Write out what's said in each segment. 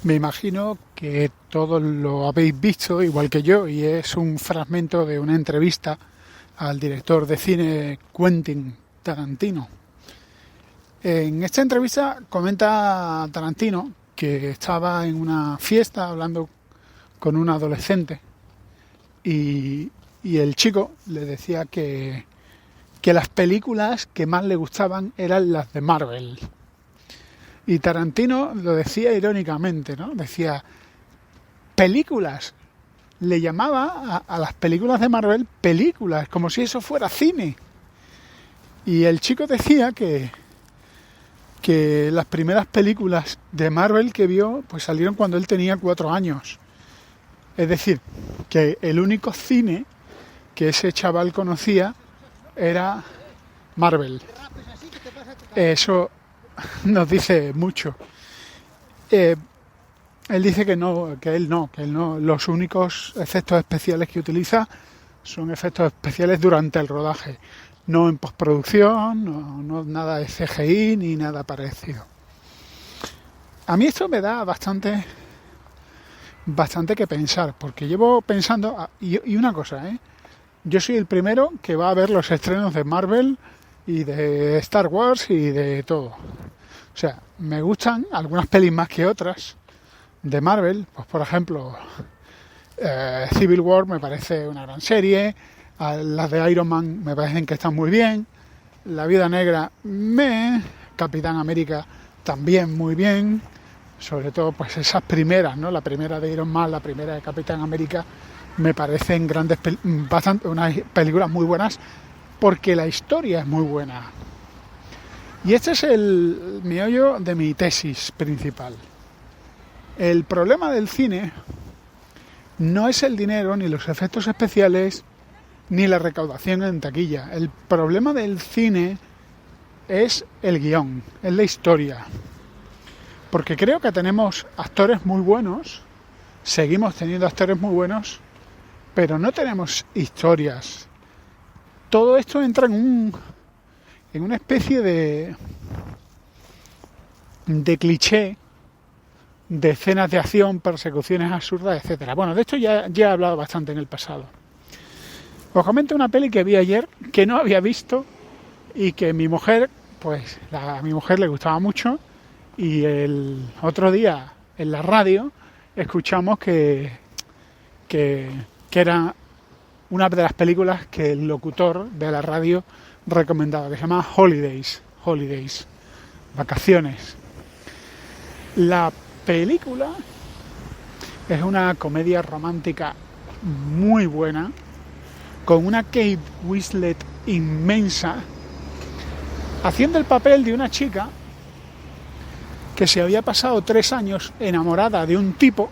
Me imagino que todos lo habéis visto, igual que yo, y es un fragmento de una entrevista al director de cine Quentin Tarantino. En esta entrevista comenta Tarantino que estaba en una fiesta hablando con un adolescente y el chico le decía que las películas que más le gustaban eran las de Marvel. Y Tarantino lo decía irónicamente, ¿no? Decía, películas. Le llamaba a las películas de Marvel películas, como si eso fuera cine. Y el chico decía que las primeras películas de Marvel que vio pues salieron cuando él tenía 4 años. Es decir, que el único cine que ese chaval conocía era Marvel. Eso nos dice mucho. Él dice que él no, los únicos efectos especiales que utiliza son efectos especiales durante el rodaje, no en postproducción, no nada de CGI ni nada parecido. A mí esto me da bastante que pensar, porque llevo pensando, y una cosa, yo soy el primero que va a ver los estrenos de Marvel y de Star Wars y de todo. O sea, me gustan algunas pelis más que otras de Marvel, pues por ejemplo, Civil War me parece una gran serie, las de Iron Man me parecen que están muy bien, La Viuda Negra, Capitán América también muy bien, sobre todo pues esas primeras, ¿no? La primera de Iron Man, la primera de Capitán América, me parecen unas películas muy buenas porque la historia es muy buena. Y este es el meollo de mi tesis principal. El problema del cine no es el dinero, ni los efectos especiales, ni la recaudación en taquilla. El problema del cine es el guión, es la historia. Porque creo que tenemos actores muy buenos, seguimos teniendo actores muy buenos, pero no tenemos historias. Todo esto entra en una especie de cliché de escenas de acción, persecuciones absurdas, etcétera. Bueno, de esto ya he hablado bastante en el pasado. Os comento una peli que vi ayer que no había visto y que mi mujer, pues a mi mujer le gustaba mucho, y el otro día en la radio escuchamos que era una de las películas que el locutor de la radio recomendaba, que se llama Holidays, vacaciones. La película es una comedia romántica muy buena, con una Kate Winslet inmensa, haciendo el papel de una chica que se había pasado 3 años enamorada de un tipo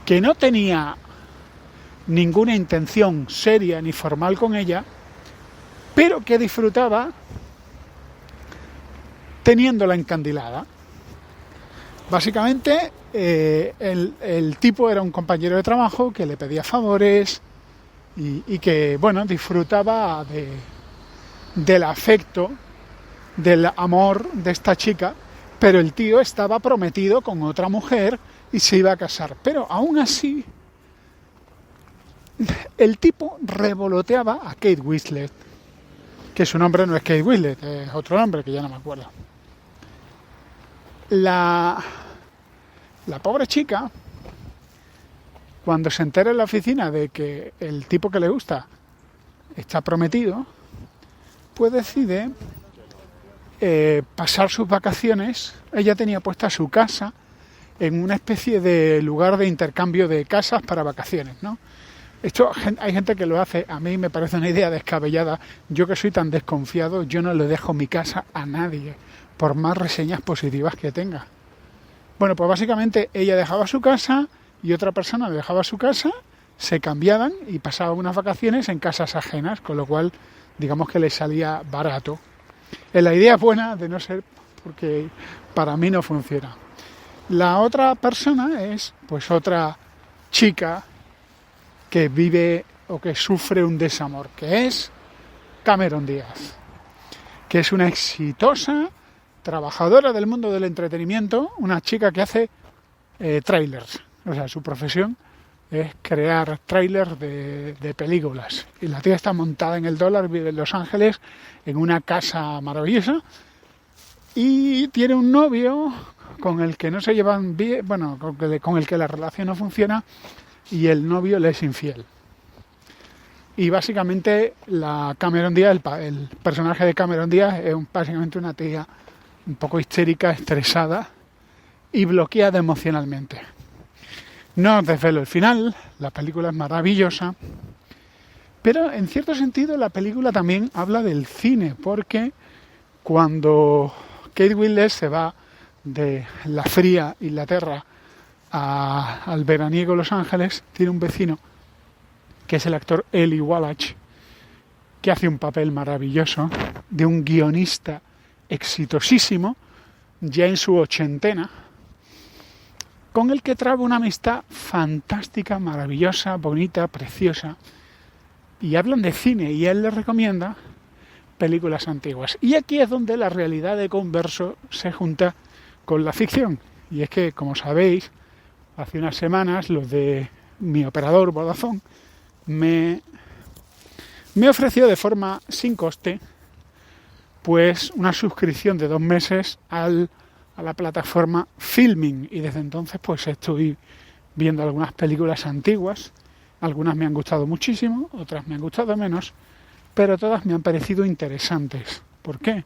que no tenía ninguna intención seria ni formal con ella, pero que disfrutaba teniéndola encandilada. Básicamente, el tipo era un compañero de trabajo que le pedía favores y que, bueno, disfrutaba del afecto, del amor de esta chica, pero el tío estaba prometido con otra mujer y se iba a casar. Pero aún así, el tipo revoloteaba a Kate Winslet, que su nombre no es Kate Winslet, es otro nombre que ya no me acuerdo. La pobre chica, cuando se entera en la oficina de que el tipo que le gusta está prometido, pues decide pasar sus vacaciones. Ella tenía puesta su casa en una especie de lugar de intercambio de casas para vacaciones, ¿no? Esto hay gente que lo hace, a mí me parece una idea descabellada. Yo que soy tan desconfiado, yo no le dejo mi casa a nadie, por más reseñas positivas que tenga. Bueno, pues básicamente ella dejaba su casa y otra persona dejaba su casa, se cambiaban y pasaban unas vacaciones en casas ajenas, con lo cual digamos que les salía barato. La idea es buena, de no ser porque para mí no funciona. La otra persona es pues otra chica que vive o que sufre un desamor, que es Cameron Díaz, que es una exitosa trabajadora del mundo del entretenimiento, una chica que hace trailers. O sea, su profesión es crear trailers de películas. Y la tía está montada en el dólar, vive en Los Ángeles, en una casa maravillosa, y tiene un novio con el que no se llevan bien, bueno, con el que la relación no funciona, y el novio le es infiel. Y básicamente la Cameron Díaz, el personaje de Cameron Díaz es básicamente una tía un poco histérica, estresada y bloqueada emocionalmente. No os desvelo el final, la película es maravillosa, pero en cierto sentido la película también habla del cine, porque cuando Kate Winslet se va de la fría Inglaterra al veraniego Los Ángeles, tiene un vecino que es el actor Eli Wallach, que hace un papel maravilloso de un guionista exitosísimo, ya en su ochentena, con el que traba una amistad fantástica, maravillosa, bonita, preciosa, y hablan de cine, y él les recomienda películas antiguas. Y aquí es donde la realidad de converso se junta con la ficción. Y es que, como sabéis, hace unas semanas los de mi operador Vodafone me ofreció de forma sin coste pues una suscripción de 2 meses a la plataforma Filming, y desde entonces pues estoy viendo algunas películas antiguas. Algunas me han gustado muchísimo, otras me han gustado menos, pero todas me han parecido interesantes. ¿Por qué?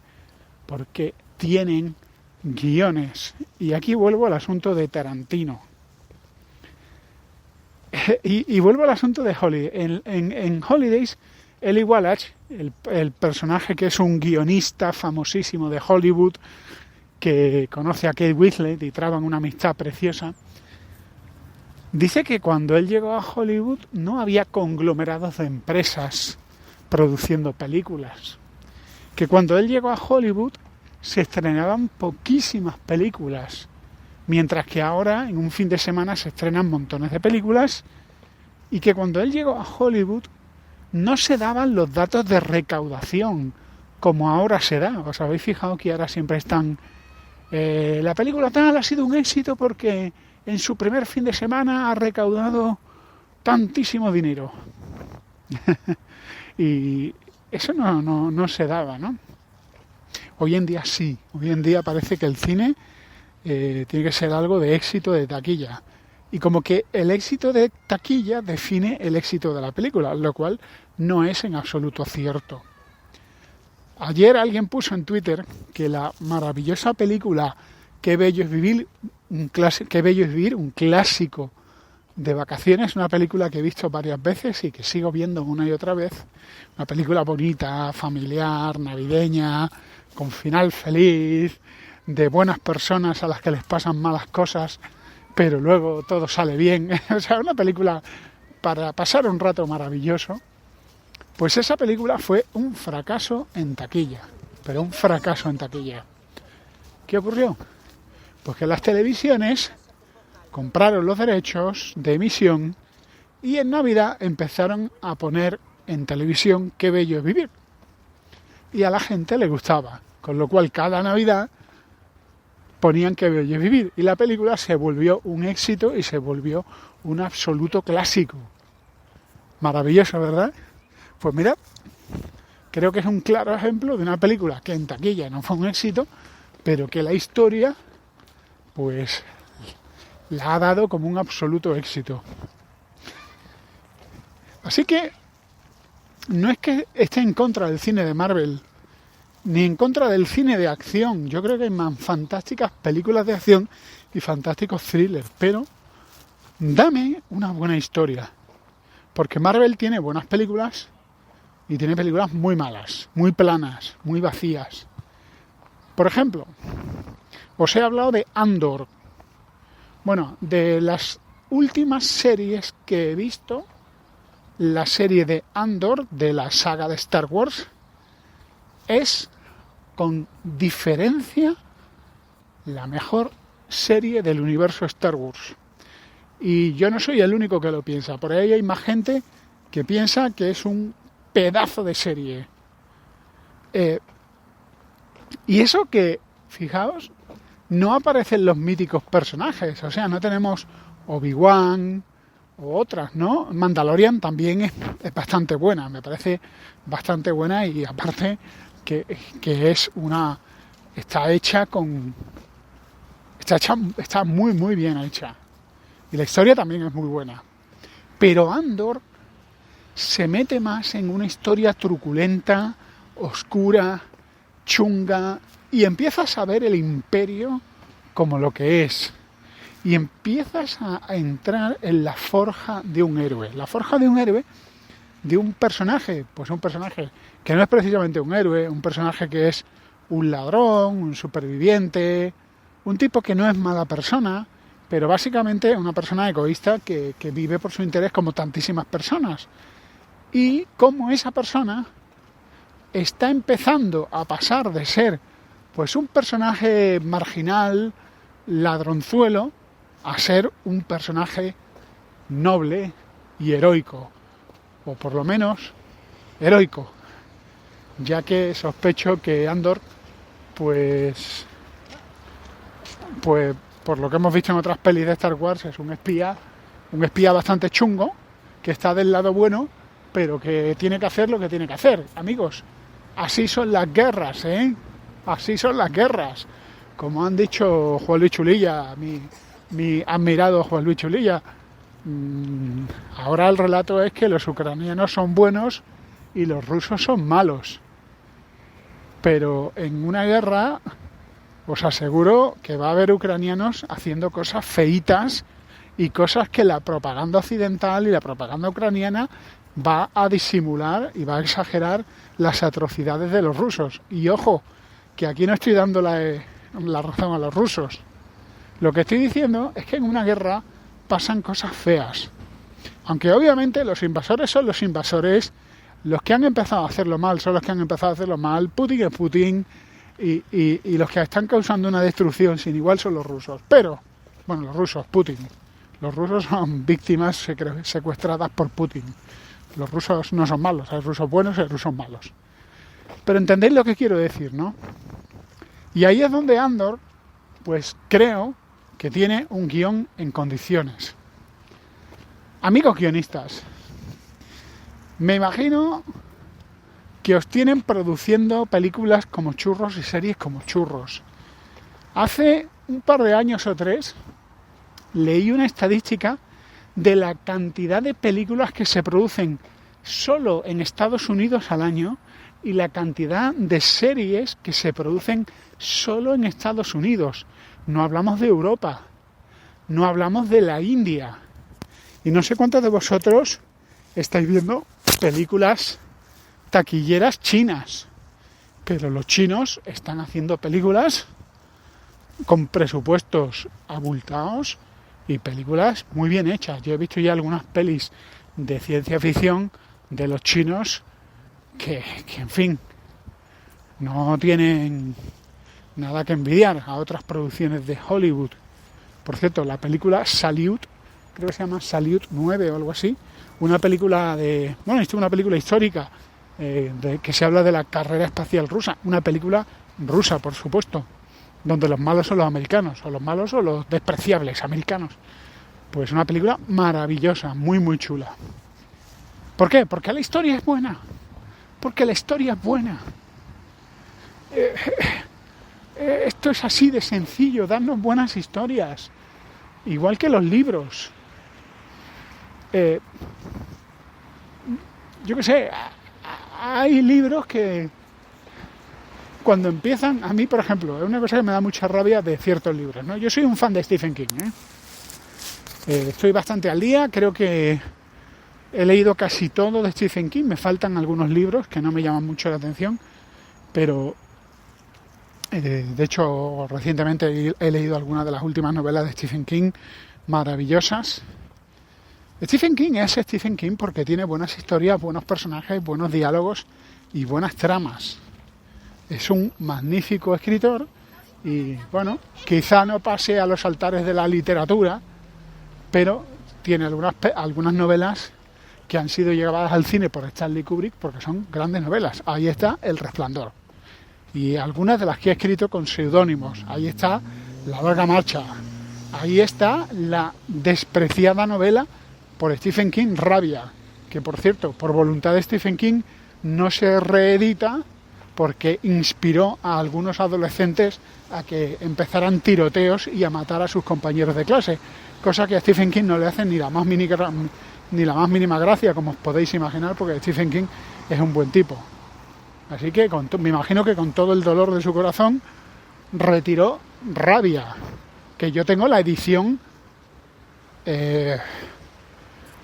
Porque tienen guiones. Y aquí vuelvo al asunto de Tarantino. Y vuelvo al asunto de Holiday. En Holidays, Eli Wallach, el personaje que es un guionista famosísimo de Hollywood, que conoce a Kate Winslet y traban una amistad preciosa, dice que cuando él llegó a Hollywood no había conglomerados de empresas produciendo películas. Que cuando él llegó a Hollywood se estrenaban poquísimas películas, mientras que ahora en un fin de semana se estrenan montones de películas, y que cuando él llegó a Hollywood no se daban los datos de recaudación como ahora se da. ¿Os habéis fijado que ahora siempre están la película tal ha sido un éxito porque en su primer fin de semana ha recaudado tantísimo dinero? Y eso no se daba, ¿no? Hoy en día sí, hoy en día parece que el cine tiene que ser algo de éxito de taquilla. Y como que el éxito de taquilla define el éxito de la película, lo cual no es en absoluto cierto. Ayer alguien puso en Twitter que la maravillosa película Qué bello es vivir, un clásico de vacaciones, una película que he visto varias veces y que sigo viendo una y otra vez, una película bonita, familiar, navideña, con final feliz, de buenas personas a las que les pasan malas cosas, pero luego todo sale bien. O sea, una película para pasar un rato maravilloso. Pues esa película fue un fracaso en taquilla, pero un fracaso en taquilla. ¿Qué ocurrió? Pues que las televisiones compraron los derechos de emisión y en Navidad empezaron a poner en televisión Qué bello es vivir. Y a la gente le gustaba, con lo cual cada Navidad ponían Qué bello es vivir. Y la película se volvió un éxito y se volvió un absoluto clásico. Maravilloso, ¿verdad? Pues mirad, creo que es un claro ejemplo de una película que en taquilla no fue un éxito, pero que la historia pues la ha dado como un absoluto éxito. Así que no es que esté en contra del cine de Marvel, ni en contra del cine de acción. Yo creo que hay más fantásticas películas de acción y fantásticos thrillers, pero dame una buena historia. Porque Marvel tiene buenas películas y tiene películas muy malas, muy planas, muy vacías. Por ejemplo, os he hablado de Andor. Bueno, de las últimas series que he visto, la serie de Andor, de la saga de Star Wars, es con diferencia la mejor serie del universo Star Wars. Y yo no soy el único que lo piensa. Por ahí hay más gente que piensa que es un pedazo de serie. Y eso que, fijaos, no aparecen los míticos personajes, o sea, no tenemos Obi-Wan o otras, ¿no? Mandalorian también es bastante buena, me parece bastante buena y aparte que es una... Está muy muy bien hecha y la historia también es muy buena. Pero Andor se mete más en una historia truculenta, oscura, chunga, y empiezas a ver el imperio como lo que es. Y empiezas a entrar en la forja de un héroe. La forja de un héroe, de un personaje, pues un personaje que no es precisamente un héroe, un personaje que es un ladrón, un superviviente, un tipo que no es mala persona, pero básicamente una persona egoísta que vive por su interés como tantísimas personas. Y como esa persona está empezando a pasar de ser pues un personaje marginal, ladronzuelo, a ser un personaje noble y heroico, o por lo menos heroico, ya que sospecho que Andor, pues por lo que hemos visto en otras pelis de Star Wars, es un espía bastante chungo, que está del lado bueno, pero que tiene que hacer lo que tiene que hacer. Amigos, así son las guerras, ¿eh? Así son las guerras. Como han dicho Juan Luis Chulilla, mi admirado Juan Luis Chulilla, ahora el relato es que los ucranianos son buenos y los rusos son malos. Pero en una guerra os aseguro que va a haber ucranianos haciendo cosas feitas y cosas que la propaganda occidental y la propaganda ucraniana va a disimular y va a exagerar las atrocidades de los rusos. Y ojo, que aquí no estoy dando la razón a los rusos. Lo que estoy diciendo es que en una guerra pasan cosas feas. Aunque obviamente los invasores son los invasores, los que han empezado a hacerlo mal son los que han empezado a hacerlo mal, Putin es Putin, y los que están causando una destrucción sin igual son los rusos. Pero, bueno, los rusos, Putin. Los rusos son víctimas secuestradas por Putin. Los rusos no son malos, hay rusos buenos y hay rusos malos. Pero entendéis lo que quiero decir, ¿no? Y ahí es donde Andor, pues creo que tiene un guión en condiciones. Amigos guionistas, me imagino que os tienen produciendo películas como churros y series como churros. Hace un par de años o 3 leí una estadística de la cantidad de películas que se producen solo en Estados Unidos al año y la cantidad de series que se producen solo en Estados Unidos. No hablamos de Europa, no hablamos de la India. Y no sé cuántos de vosotros estáis viendo películas taquilleras chinas, pero los chinos están haciendo películas con presupuestos abultados y películas muy bien hechas. Yo he visto ya algunas pelis de ciencia ficción de los chinos que en fin, no tienen nada que envidiar a otras producciones de Hollywood. Por cierto, la película Salute, creo que se llama Salute 9 o algo así, una película una película histórica que se habla de la carrera espacial rusa, una película rusa, por supuesto, donde los malos son los americanos, o los malos son los despreciables americanos. Pues una película maravillosa, muy muy chula. ¿Por qué? Porque la historia es buena. Porque la historia es buena. Esto es así de sencillo, darnos buenas historias. Igual que los libros. Yo qué sé, hay libros que cuando empiezan, a mí por ejemplo, es una cosa que me da mucha rabia de ciertos libros, ¿no? Yo soy un fan de Stephen King, estoy bastante al día, creo que he leído casi todo de Stephen King, me faltan algunos libros que no me llaman mucho la atención, pero de hecho recientemente he leído algunas de las últimas novelas de Stephen King, maravillosas. Stephen King es Stephen King porque tiene buenas historias, buenos personajes, buenos diálogos y buenas tramas. Es un magnífico escritor y, bueno, quizá no pase a los altares de la literatura, pero tiene algunas novelas que han sido llevadas al cine por Stanley Kubrick porque son grandes novelas. Ahí está El Resplandor. Y algunas de las que he escrito con seudónimos. Ahí está La larga marcha. Ahí está la despreciada novela por Stephen King, Rabia, que por cierto, por voluntad de Stephen King, no se reedita porque inspiró a algunos adolescentes a que empezaran tiroteos y a matar a sus compañeros de clase, cosa que a Stephen King no le hace ni la más mínima gracia, como os podéis imaginar, porque Stephen King es un buen tipo. Así que me imagino que con todo el dolor de su corazón retiró Rabia, que yo tengo la edición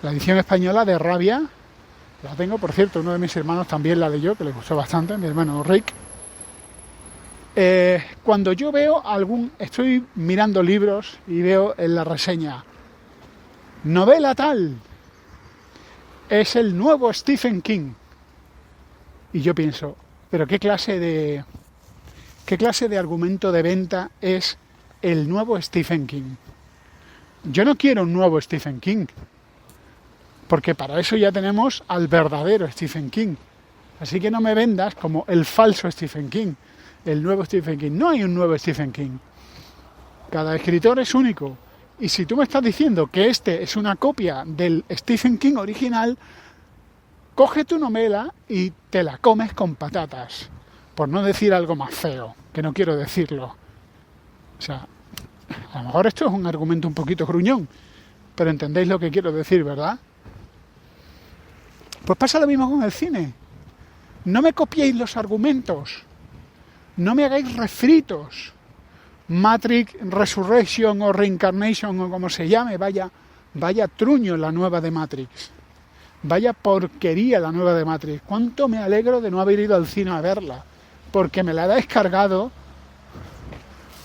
española de Rabia. La tengo, por cierto, uno de mis hermanos también la leyó, que le gustó bastante, mi hermano Rick. Cuando yo veo estoy mirando libros y veo en la reseña, novela tal, es el nuevo Stephen King. Y yo pienso, pero ¿qué clase de argumento de venta es el nuevo Stephen King? Yo no quiero un nuevo Stephen King, porque para eso ya tenemos al verdadero Stephen King. Así que no me vendas como el falso Stephen King, el nuevo Stephen King. No hay un nuevo Stephen King. Cada escritor es único. Y si tú me estás diciendo que este es una copia del Stephen King original, coge tu novela y te la comes con patatas. Por no decir algo más feo, que no quiero decirlo. O sea, a lo mejor esto es un argumento un poquito gruñón, pero entendéis lo que quiero decir, ¿verdad? Pues pasa lo mismo con el cine. No me copiéis los argumentos. No me hagáis refritos. Matrix Resurrection o Reincarnation o como se llame, vaya truño la nueva de Matrix. Vaya porquería la nueva de Matrix. Cuánto me alegro de no haber ido al cine a verla, porque me la he descargado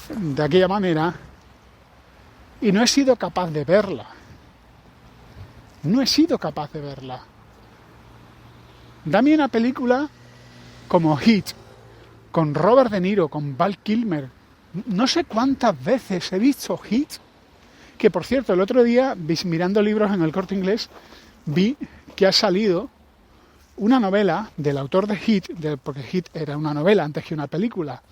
de aquella manera y no he sido capaz de verla. No he sido capaz de verla. Dame una película como Hit, con Robert De Niro, con Val Kilmer. No sé cuántas veces he visto Hit, que por cierto, el otro día, mirando libros en el Corte Inglés, vi que ha salido una novela del autor de Hit, porque Hit era una novela antes que una película,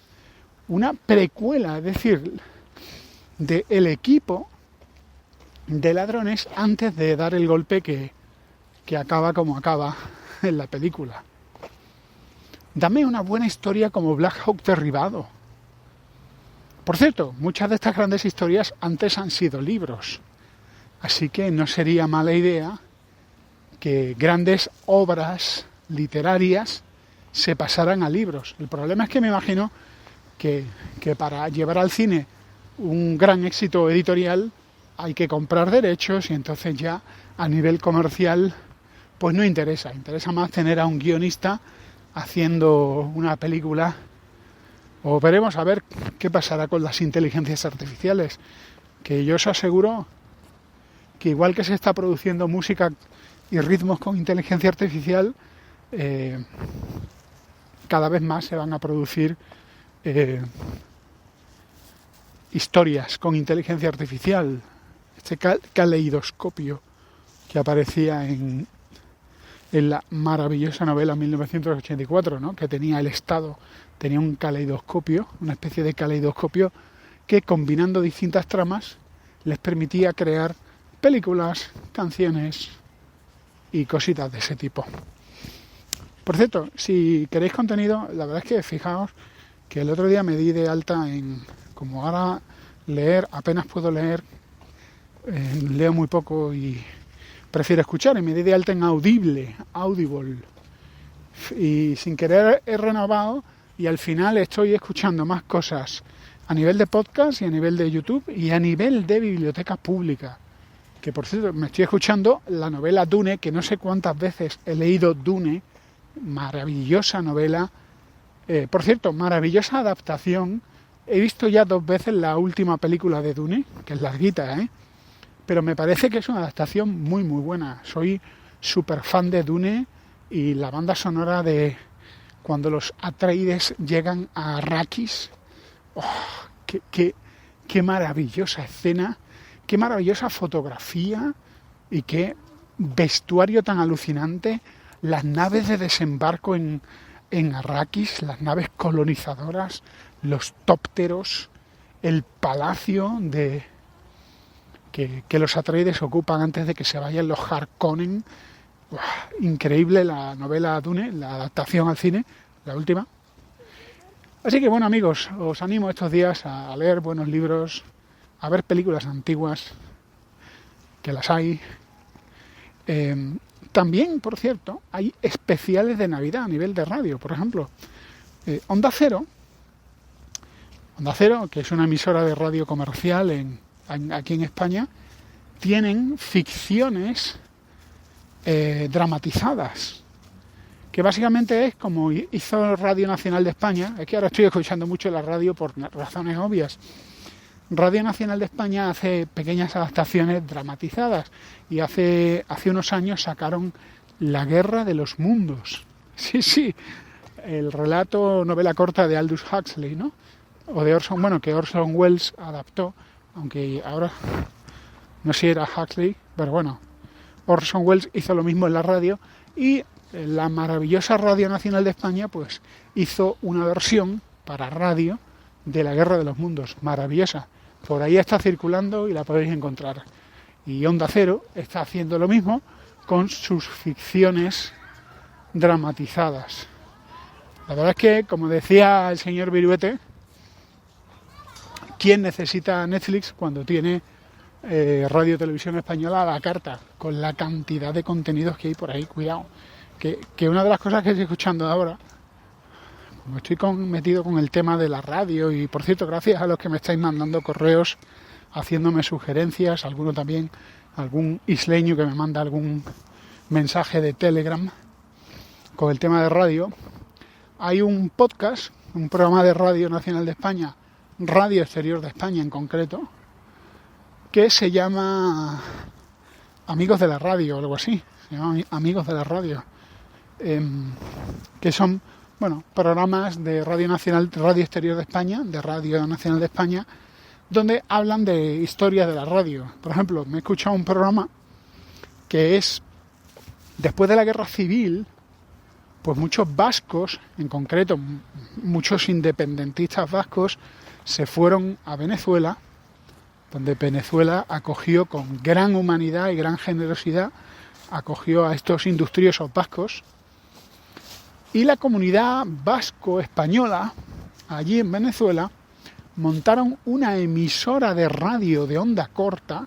una precuela, es decir, del equipo de ladrones antes de dar el golpe que acaba como acaba en la película. Dame una buena historia como Black Hawk Derribado. Por cierto, muchas de estas grandes historias antes han sido libros, así que no sería mala idea que grandes obras literarias se pasaran a libros. El problema es que me imagino que para llevar al cine un gran éxito editorial hay que comprar derechos y entonces ya a nivel comercial pues no interesa. Interesa más tener a un guionista haciendo una película, o veremos a ver qué pasará con las inteligencias artificiales, que yo os aseguro que igual que se está produciendo música y ritmos con inteligencia artificial, cada vez más se van a producir historias con inteligencia artificial. Este caleidoscopio que aparecía en la maravillosa novela 1984, ¿no? Que tenía el Estado, tenía un caleidoscopio, una especie de caleidoscopio que combinando distintas tramas les permitía crear películas, canciones y cositas de ese tipo. Por cierto, si queréis contenido, la verdad es que fijaos que el otro día me di de alta como ahora leer, apenas puedo leer, leo muy poco y prefiero escuchar, y me di de alta en Audible, y sin querer he renovado y al final estoy escuchando más cosas a nivel de podcast y a nivel de YouTube y a nivel de biblioteca pública. Que por cierto, me estoy escuchando la novela Dune, que no sé cuántas veces he leído Dune, maravillosa novela, por cierto, maravillosa adaptación. He visto ya 2 veces la última película de Dune, que es larguita, pero me parece que es una adaptación muy muy buena. Soy súper fan de Dune y la banda sonora de cuando los Atreides llegan a Arrakis. ¡Oh, qué maravillosa escena! ¡Qué maravillosa fotografía! Y qué vestuario tan alucinante. Las naves de desembarco en Arrakis, las naves colonizadoras, los tópteros, el palacio que los Atreides ocupan antes de que se vayan los Harkonnen. ¡Buah! Increíble la novela Dune, la adaptación al cine, la última. Así que bueno, amigos, os animo estos días a leer buenos libros, a ver películas antiguas, que las hay. También, por cierto, hay especiales de Navidad a nivel de radio. Por ejemplo, Onda Cero, que es una emisora de radio comercial aquí en España, tienen ficciones dramatizadas, que básicamente es como hizo Radio Nacional de España. Es que ahora estoy escuchando mucho la radio por razones obvias. Radio Nacional de España hace pequeñas adaptaciones dramatizadas y hace unos años sacaron La Guerra de los Mundos. Sí, el relato, novela corta de Aldous Huxley, ¿no? O de que Orson Welles adaptó, aunque ahora no sé si era Huxley, pero bueno, Orson Welles hizo lo mismo en la radio y la maravillosa Radio Nacional de España pues hizo una versión para radio de La Guerra de los Mundos, maravillosa. Por ahí está circulando y la podéis encontrar. Y Onda Cero está haciendo lo mismo con sus ficciones dramatizadas. La verdad es que, como decía el señor Viruete, ¿quién necesita Netflix cuando tiene Radio Televisión Española a la carta? Con la cantidad de contenidos que hay por ahí, cuidado. Que una de las cosas que estoy escuchando ahora, como estoy metido con el tema de la radio, y por cierto, gracias a los que me estáis mandando correos, haciéndome sugerencias, alguno también, algún isleño que me manda algún mensaje de Telegram con el tema de radio, hay un podcast, un programa de Radio Nacional de España, Radio Exterior de España en concreto, que se llama Amigos de la Radio o algo así, se llama Amigos de la Radio, que son programas de Radio Nacional, Radio Exterior de España, de Radio Nacional de España, donde hablan de historias de la radio. Por ejemplo, me he escuchado un programa que es, después de la Guerra Civil, pues muchos vascos, en concreto muchos independentistas vascos, se fueron a Venezuela, donde Venezuela acogió con gran humanidad y gran generosidad, acogió a estos industriosos vascos, y la comunidad vasco-española, allí en Venezuela, montaron una emisora de radio de onda corta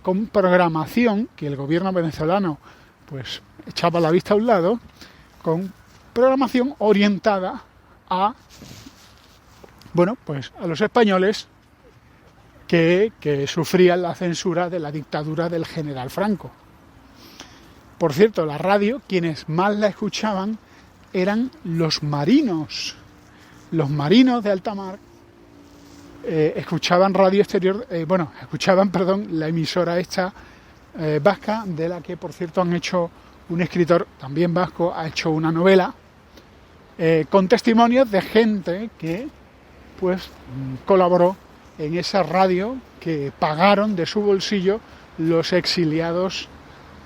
con programación que el gobierno venezolano pues echaba la vista a un lado, con programación orientada a los españoles que sufrían la censura de la dictadura del general Franco. Por cierto, la radio, quienes más la escuchaban eran los marinos de alta mar. Escuchaban Radio Exterior, la emisora esta vasca, de la que por cierto han hecho, un escritor también vasco ha hecho una novela con testimonios de gente que pues colaboró en esa radio que pagaron de su bolsillo los exiliados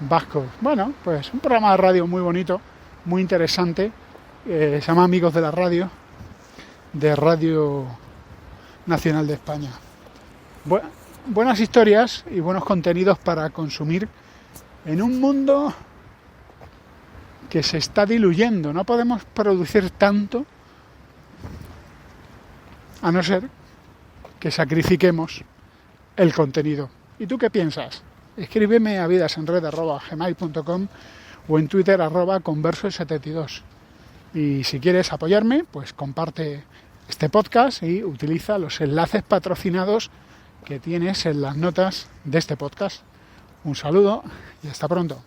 vascos. Bueno, pues un programa de radio muy bonito, muy interesante, se llama Amigos de la Radio, de Radio Nacional de España. Buenas historias y buenos contenidos para consumir en un mundo que se está diluyendo. No podemos producir tanto a no ser que sacrifiquemos el contenido. ¿Y tú qué piensas? Escríbeme a vidasenred@gmail.com o en Twitter @converso72. Y si quieres apoyarme, pues comparte este podcast y utiliza los enlaces patrocinados que tienes en las notas de este podcast. Un saludo y hasta pronto.